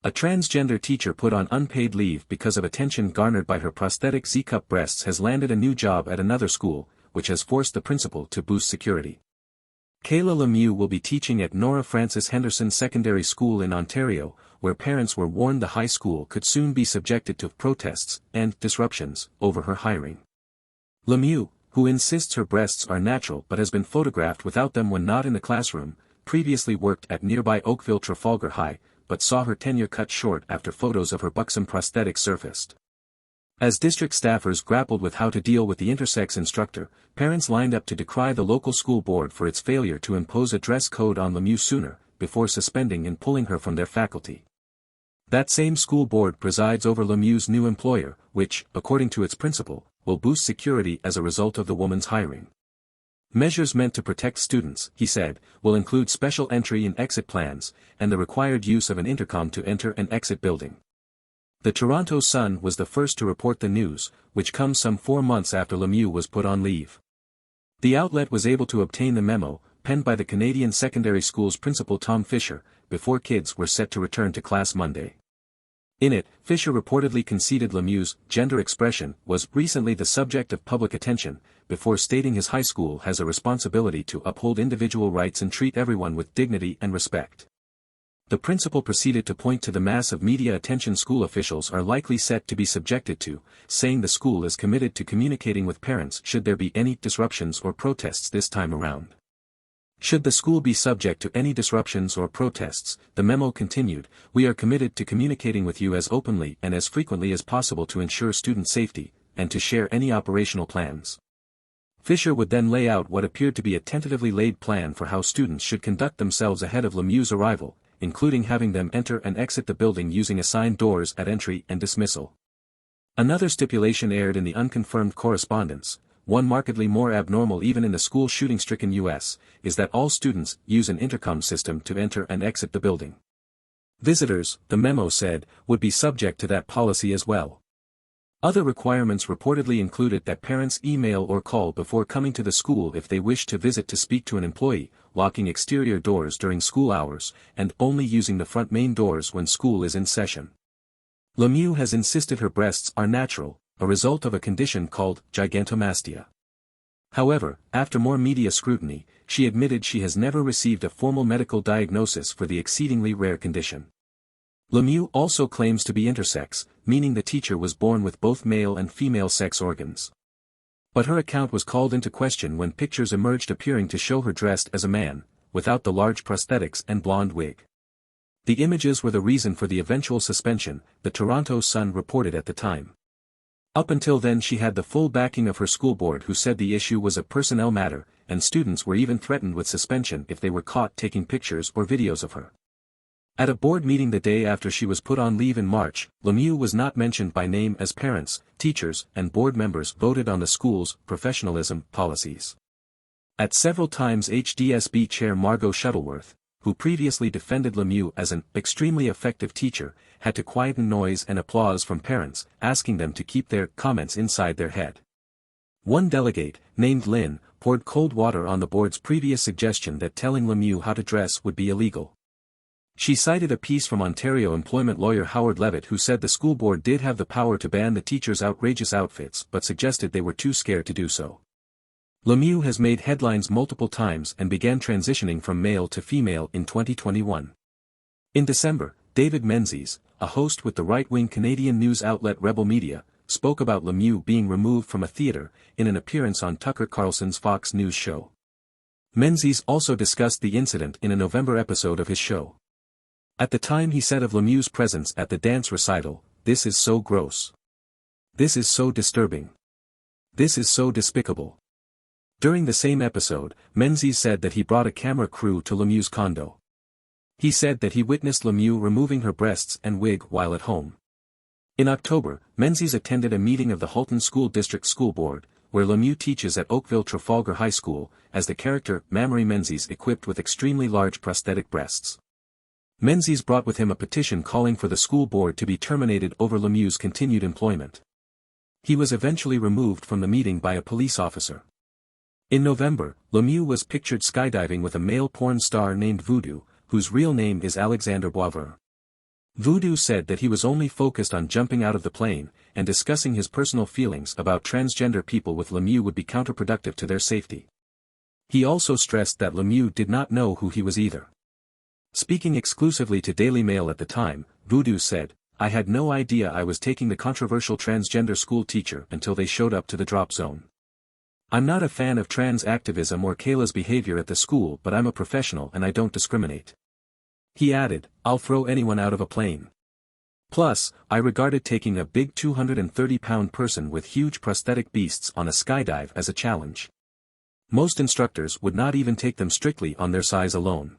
A transgender teacher put on unpaid leave because of attention garnered by her prosthetic Z-cup breasts has landed a new job at another school, which has forced the principal to boost security. Kayla Lemieux will be teaching at Nora Francis Henderson Secondary School in Ontario, where parents were warned the high school could soon be subjected to protests and disruptions over her hiring. Lemieux, who insists her breasts are natural but has been photographed without them when not in the classroom, previously worked at nearby Oakville Trafalgar High, but saw her tenure cut short after photos of her buxom prosthetic surfaced. As district staffers grappled with how to deal with the intersex instructor, parents lined up to decry the local school board for its failure to impose a dress code on Lemieux sooner, before suspending and pulling her from their faculty. That same school board presides over Lemieux's new employer, which, according to its principal, will boost security as a result of the woman's hiring. Measures meant to protect students, he said, will include special entry and exit plans, and the required use of an intercom to enter and exit building. The Toronto Sun was the first to report the news, which comes some 4 months after Lemieux was put on leave. The outlet was able to obtain the memo, penned by the Canadian Secondary School's principal Tom Fisher, before kids were set to return to class Monday. In it, Fisher reportedly conceded Lemieux's gender expression was recently the subject of public attention, before stating his high school has a responsibility to uphold individual rights and treat everyone with dignity and respect. The principal proceeded to point to the mass of media attention school officials are likely set to be subjected to, saying the school is committed to communicating with parents should there be any disruptions or protests this time around. Should the school be subject to any disruptions or protests, the memo continued, we are committed to communicating with you as openly and as frequently as possible to ensure student safety, and to share any operational plans. Fisher would then lay out what appeared to be a tentatively laid plan for how students should conduct themselves ahead of Lemieux's arrival, including having them enter and exit the building using assigned doors at entry and dismissal. Another stipulation aired in the unconfirmed correspondence, one markedly more abnormal even in the school shooting-stricken U.S., is that all students use an intercom system to enter and exit the building. Visitors, the memo said, would be subject to that policy as well. Other requirements reportedly included that parents email or call before coming to the school if they wish to visit to speak to an employee, locking exterior doors during school hours, and only using the front main doors when school is in session. Lemieux has insisted her breasts are natural, a result of a condition called gigantomastia. However, after more media scrutiny, she admitted she has never received a formal medical diagnosis for the exceedingly rare condition. Lemieux also claims to be intersex, meaning the teacher was born with both male and female sex organs. But her account was called into question when pictures emerged appearing to show her dressed as a man, without the large prosthetics and blonde wig. The images were the reason for the eventual suspension, the Toronto Sun reported at the time. Up until then she had the full backing of her school board, who said the issue was a personnel matter, and students were even threatened with suspension if they were caught taking pictures or videos of her. At a board meeting the day after she was put on leave in March, Lemieux was not mentioned by name as parents, teachers, and board members voted on the school's professionalism policies. At several times HDSB Chair Margot Shuttleworth, who previously defended Lemieux as an extremely effective teacher, had to quieten noise and applause from parents, asking them to keep their comments inside their head. One delegate, named Lynn, poured cold water on the board's previous suggestion that telling Lemieux how to dress would be illegal. She cited a piece from Ontario employment lawyer Howard Levitt, who said the school board did have the power to ban the teacher's outrageous outfits but suggested they were too scared to do so. Lemieux has made headlines multiple times and began transitioning from male to female in 2021. In December, David Menzies, a host with the right-wing Canadian news outlet Rebel Media, spoke about Lemieux being removed from a theatre, in an appearance on Tucker Carlson's Fox News show. Menzies also discussed the incident in a November episode of his show. At the time he said of Lemieux's presence at the dance recital, "This is so gross. This is so disturbing. This is so despicable." During the same episode, Menzies said that he brought a camera crew to Lemieux's condo. He said that he witnessed Lemieux removing her breasts and wig while at home. In October, Menzies attended a meeting of the Halton School District School Board, where Lemieux teaches at Oakville Trafalgar High School, as the character Mamrie Menzies equipped with extremely large prosthetic breasts. Menzies brought with him a petition calling for the school board to be terminated over Lemieux's continued employment. He was eventually removed from the meeting by a police officer. In November, Lemieux was pictured skydiving with a male porn star named Voodoo, whose real name is Alexander Boisvert. Voodoo said that he was only focused on jumping out of the plane, and discussing his personal feelings about transgender people with Lemieux would be counterproductive to their safety. He also stressed that Lemieux did not know who he was either. Speaking exclusively to Daily Mail at the time, Voodoo said, "I had no idea I was taking the controversial transgender school teacher until they showed up to the drop zone. I'm not a fan of trans activism or Kayla's behavior at the school, but I'm a professional and I don't discriminate." He added, "I'll throw anyone out of a plane. Plus, I regarded taking a big 230-pound person with huge prosthetic beasts on a skydive as a challenge. Most instructors would not even take them strictly on their size alone.